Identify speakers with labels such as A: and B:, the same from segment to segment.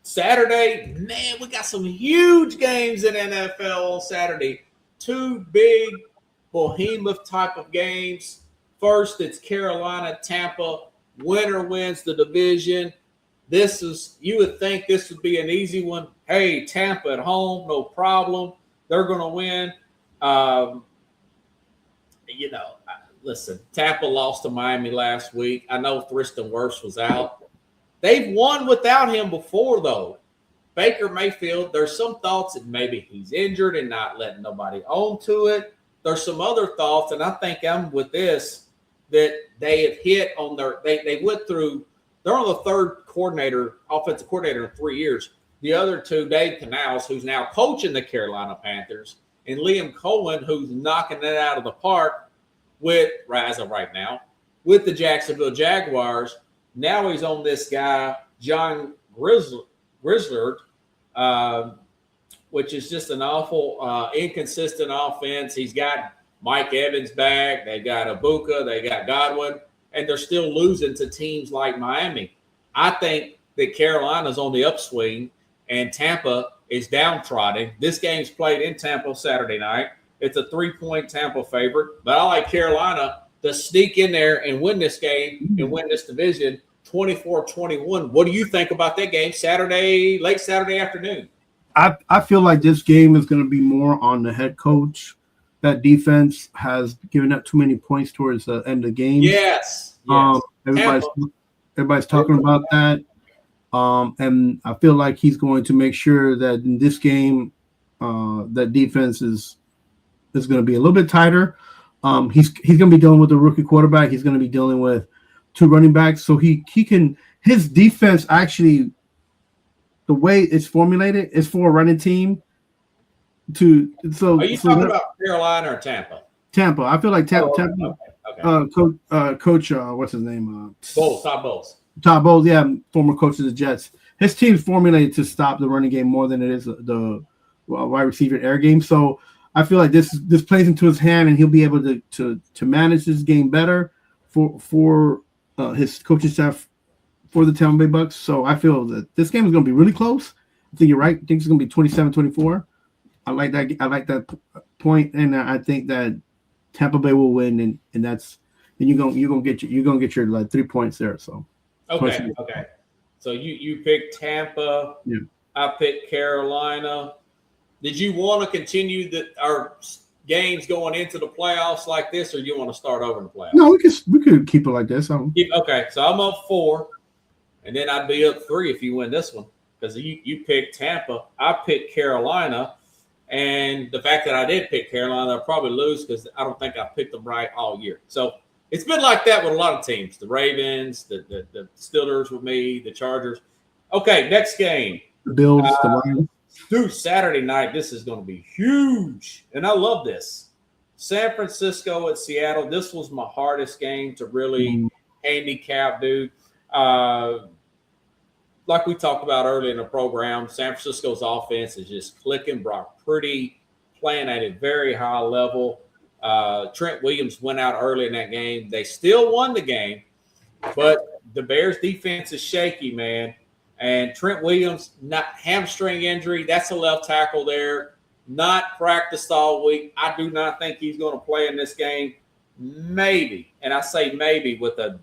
A: Saturday, man, we got some huge games in NFL on Saturday. Two big behemoth type of games. First, it's Carolina, Tampa. Winner wins the division. You would think this would be an easy one. Hey, Tampa at home, no problem. They're going to win. Listen, Tampa lost to Miami last week. I know Tristan Wirfs was out. They've won without him before, though. Baker Mayfield, there's some thoughts that maybe he's injured and not letting nobody on to it. There's some other thoughts, and I think I'm with this, that they have hit on they went through, they're on the third offensive coordinator in 3 years. The other two, Dave Canales, who's now coaching the Carolina Panthers, and Liam Cohen, who's knocking it out of the park as of right now, with the Jacksonville Jaguars. Now he's on this guy, John Grizzard, which is just an awful, inconsistent offense. He's got Mike Evans back. They got Ibuka. They got Godwin. And they're still losing to teams like Miami. I think that Carolina's on the upswing and Tampa is downtrodden. This game's played in Tampa Saturday night. It's a 3-point Tampa favorite. But I like Carolina to sneak in there and win this game and win this division 24-21. What do you think about that game late Saturday afternoon?
B: I feel like this game is going to be more on the head coach. That defense has given up too many points towards the end of the game.
A: Yes.
B: Everybody's talking about that. And I feel like he's going to make sure that in this game, that defense is going to be a little bit tighter. He's going to be dealing with a rookie quarterback. He's going to be dealing with two running backs. So his defense actually, the way it's formulated is for a running team.
A: Are you talking about Carolina or Tampa?
B: Tampa. I feel like Tampa.
A: Okay.
B: Coach, what's his name?
A: Todd Bowles.
B: Todd Bowles, yeah, former coach of the Jets. His team's formulated to stop the running game more than it is the wide receiver air game. So I feel like this plays into his hand, and he'll be able to manage this game better for his coaching staff for the Tampa Bay Bucks. So I feel that this game is going to be really close. I think you're right. I think it's going to be 27-24. I like that point, and I think that Tampa Bay will win, and you're gonna get your like 3 points there. So
A: okay. So you picked Tampa.
B: Yeah.
A: I picked Carolina. Did you want to continue our games going into the playoffs like this, or do you want to start over in the playoffs?
B: No, we could keep it like this.
A: Okay, so I'm up 4, and then I'd be up 3 if you win this one, because you picked Tampa. I picked Carolina. And the fact that I did pick Carolina, I'll probably lose because I don't think I picked them right all year. So it's been like that with a lot of teams. The Ravens, the Steelers with me, the Chargers. Okay, next game.
B: The Bills, the Lions.
A: Dude, Saturday night, this is going to be huge. And I love this. San Francisco at Seattle. This was my hardest game to really handicap, dude. Like we talked about earlier in the program, San Francisco's offense is just clicking. Brock Purdy playing at a very high level. Trent Williams went out early in that game. They still won the game, but the Bears' defense is shaky, man. And Trent Williams, not hamstring injury. That's a left tackle there. Not practiced all week. I do not think he's going to play in this game. Maybe, and I say maybe because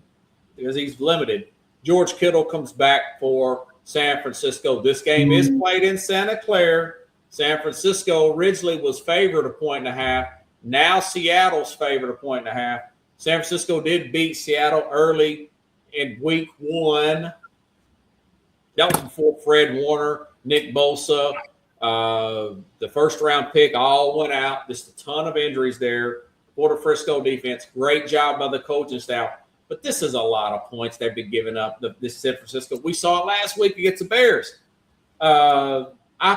A: he's limited. George Kittle comes back for San Francisco. This game is played in Santa Clara. San Francisco originally was favored 1.5. Now Seattle's favored 1.5. San Francisco did beat Seattle early in week 1. That was before Fred Warner, Nick Bosa, the first-round pick all went out. Just a ton of injuries there for the Frisco defense. Great job by the coaching staff. But this is a lot of points they've been giving up, this San Francisco. We saw it last week against the Bears. I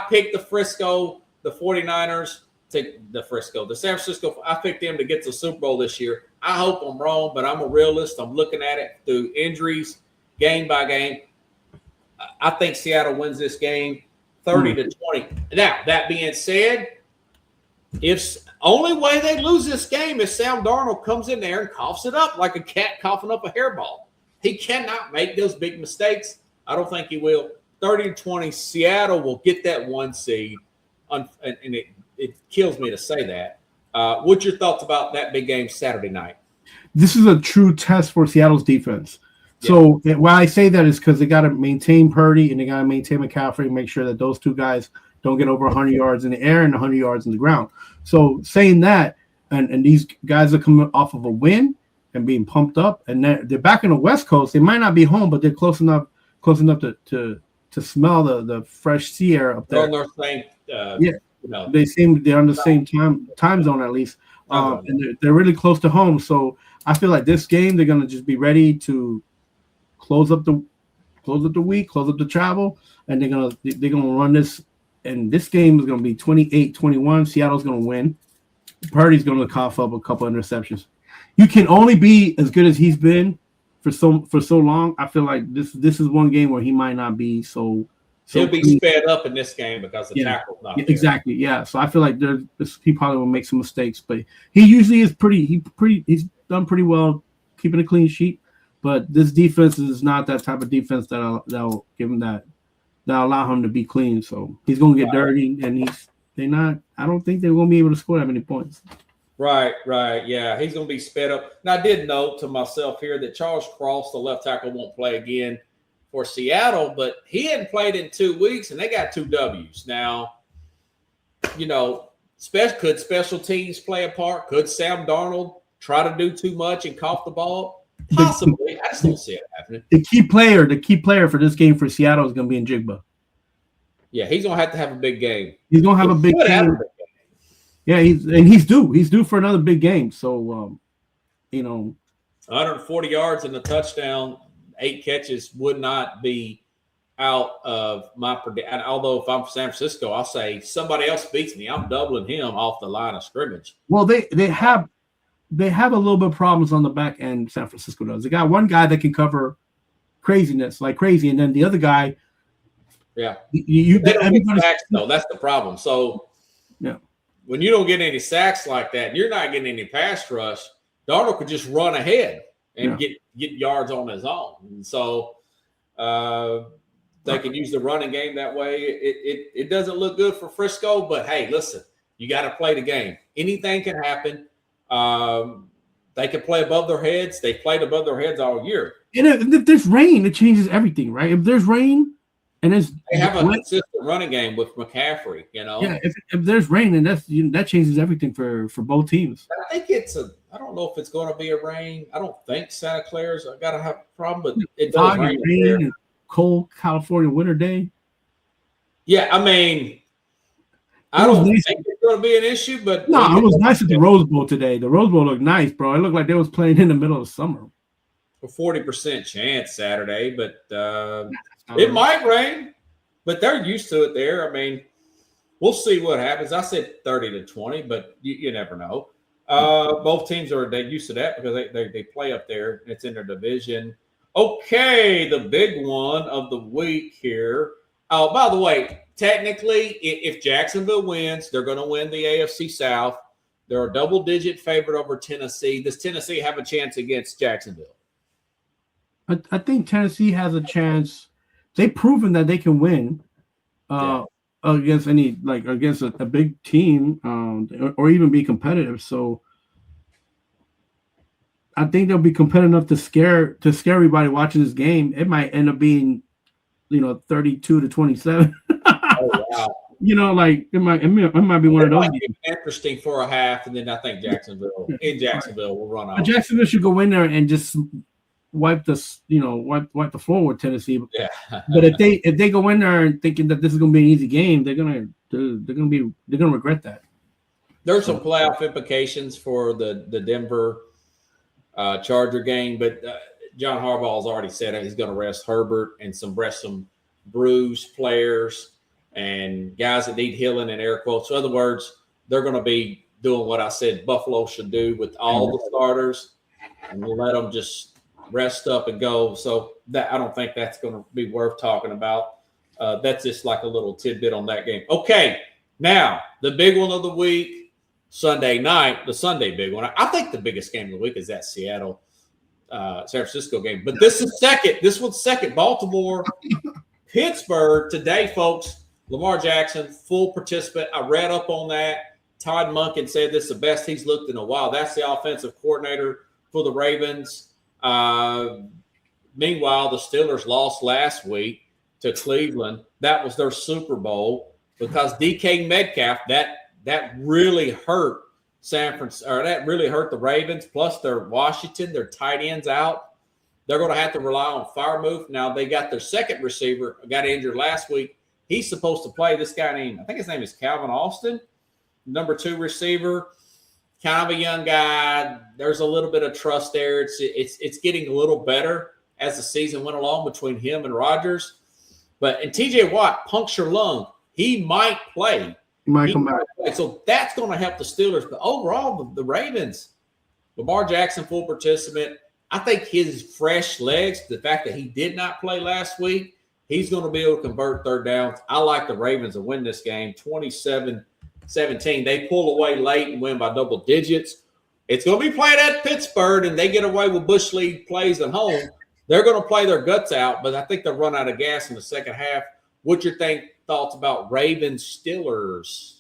A: picked the 49ers, the San Francisco. I picked them to get to the Super Bowl this year. I hope I'm wrong, but I'm a realist. I'm looking at it through injuries, game by game. I think Seattle wins this game 30-20. Now, that being said, if only way they lose this game is Sam Darnold comes in there and coughs it up like a cat coughing up a hairball. He cannot make those big mistakes. I don't think he will. 30-20, Seattle will get that 1 seed. And it kills me to say that. What's your thoughts about that big game Saturday night?
B: This is a true test for Seattle's defense. So why I say that is because they got to maintain Purdy and they got to maintain McCaffrey and make sure that those two guys don't get over 100 yards in the air and 100 yards in the ground. So saying that, and these guys are coming off of a win and being pumped up, and they're back in the West Coast. They might not be home, but they're close enough to smell the fresh sea air up there.
A: On their same,
B: they're on the same time zone at least, and they're really close to home. So I feel like this game they're gonna just be ready to close up the week, close up the travel, and they're gonna run this. And this game is gonna be 28-21. Seattle's gonna win. Purdy's gonna cough up a couple interceptions. You can only be as good as he's been for so long. I feel like this is one game where he might not be so
A: he'll be sped up in this game because the tackle's not there.
B: Exactly. Yeah. So I feel like he probably will make some mistakes, but he usually is he's done pretty well keeping a clean sheet. But this defense is not that type of defense that'll give him that'll allow him to be clean. So he's gonna get dirty, and I don't think they're gonna be able to score that many points.
A: Right. Yeah, he's going to be sped up. Now, I did note to myself here that Charles Cross, the left tackle, won't play again for Seattle, but he hadn't played in 2 weeks, and they got 2 W's. Now, could special teams play a part? Could Sam Darnold try to do too much and cough the ball? Possibly. I just don't see it happening.
B: The key player for this game for Seattle is going to be Njigba.
A: Yeah, he's going to have a big game.
B: He's going to have a big game. Yeah, he's due for another big game. So,
A: 140 yards and a touchdown, 8 catches would not be out of my prediction. Although if I'm San Francisco, I'll say somebody else beats me. I'm doubling him off the line of scrimmage.
B: Well, they have a little bit of problems on the back end. San Francisco does. They got one guy that can cover craziness like crazy, and then the other guy.
A: Yeah, they don't get sacks, though. That's the problem. So,
B: yeah.
A: When you don't get any sacks like that, and you're not getting any pass rush, Darnold could just run ahead and get yards on his own. And so they could use the running game that way. It doesn't look good for Frisco, but hey, listen, you got to play the game. Anything can happen. They can play above their heads. They played above their heads all year.
B: And if there's rain, it changes everything, right? If there's rain, and
A: they have a consistent running game with McCaffrey,
B: Yeah, if there's rain, and that changes everything for both teams.
A: I think I don't know if it's going to be a rain. I don't think Santa Clara's got to have a problem, but it does rain
B: and cold California winter day.
A: Yeah, I mean, I don't think it's going to be an issue, but
B: no, it was nice at the Rose Bowl today. The Rose Bowl looked nice, bro. It looked like they was playing in the middle of summer.
A: A 40% chance Saturday, but it might rain, but they're used to it there. I mean, we'll see what happens. I said 30-20, but you never know. Both teams are used to that because they play up there. It's in their division. Okay, the big one of the week here. Oh, by the way, technically, if Jacksonville wins, they're going to win the AFC South. They're a double-digit favorite over Tennessee. Does Tennessee have a chance against Jacksonville?
B: I think Tennessee has a chance. They've proven that they can win against a big team or even be competitive. So I think they'll be competitive enough to scare everybody watching this game. It might end up being, 32-27.
A: Oh, wow.
B: It might be one of those.
A: Interesting for a half, and then I think Jacksonville will run out.
B: Jacksonville should go in there and just wipe the floor with Tennessee.
A: Yeah.
B: But if they go in there and thinking that this is going to be an easy game, they're gonna regret that.
A: There's some playoff implications for the Denver Charger game, but John Harbaugh's already said it. He's going to rest Herbert and rest some bruised players and guys that need healing in air quotes. So in other words, they're going to be doing what I said Buffalo should do with all the starters and let them just rest up and go. So that I don't think that's going to be worth talking about. That's just like a little tidbit on that game. Okay, now the big one of the week, Sunday night, the Sunday big one. I think the biggest game of the week is that Seattle San Francisco game. But this is second. This one's second. Baltimore Pittsburgh today, folks, Lamar Jackson, full participant. I read up on that. Todd Monken said this is the best he's looked in a while. That's the offensive coordinator for the Ravens. Meanwhile, the Steelers lost last week to Cleveland. That was their Super Bowl because DK Metcalf, that really hurt San Francisco, or that really hurt the Ravens. Plus, their Washington, their tight ends out. They're going to have to rely on Freiermuth. Now, they got their second receiver, got injured last week. He's supposed to play. This guy named, I think his name is Calvin Austin, number 2 receiver, kind of a young guy. There's a little bit of trust there. It's getting a little better as the season went along between him and Rodgers. And TJ Watt, puncture lung, he might play.
B: He might come back.
A: So that's going to help the Steelers. But overall, the Ravens, Lamar Jackson, full participant. I think his fresh legs, the fact that he did not play last week, he's going to be able to convert third downs. I like the Ravens to win this game 27-17. They pull away late and win by double digits. It's going to be played at Pittsburgh, and they get away with Bush League plays at home. They're going to play their guts out, but I think they'll run out of gas in the second half. What's your thoughts about Ravens-Steelers?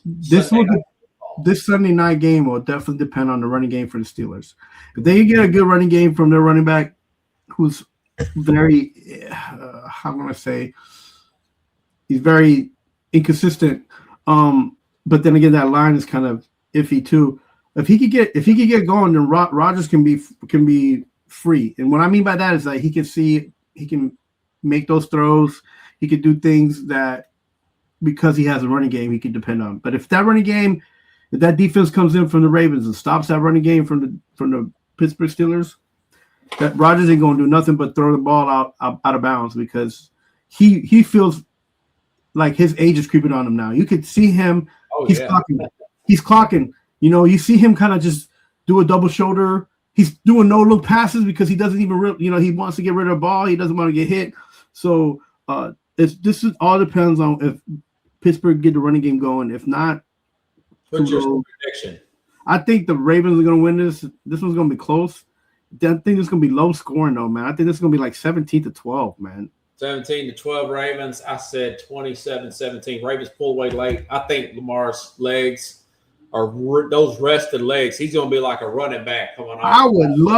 B: This Sunday night game will definitely depend on the running game for the Steelers. If they get a good running game from their running back, who's very, how am I going to say, he's very inconsistent. But then again, that line is kind of iffy too. If he could get going, then Rodgers can be free. And what I mean by that is that he can make those throws. He could do things that because he has a running game, he can depend on. But if that defense comes in from the Ravens and stops that running game from the Pittsburgh Steelers, that Rodgers ain't gonna do nothing but throw the ball out of bounds because he feels like his age is creeping on him now. You could see him. He's clocking. You know, you see him kind of just do a double shoulder. He's doing no look passes because he doesn't even he wants to get rid of the ball. He doesn't want to get hit. So this all depends on if Pittsburgh get the running game going. If not,
A: what's your prediction?
B: I think the Ravens are going to win this. This one's going to be close. I think it's going to be low scoring, though, man. I think this is going to be like 17-12, man.
A: 17-12 Ravens. I said 27-17. Ravens pull away late. I think Lamar's legs are those rested legs. He's going to be like a running back coming on.
B: I would love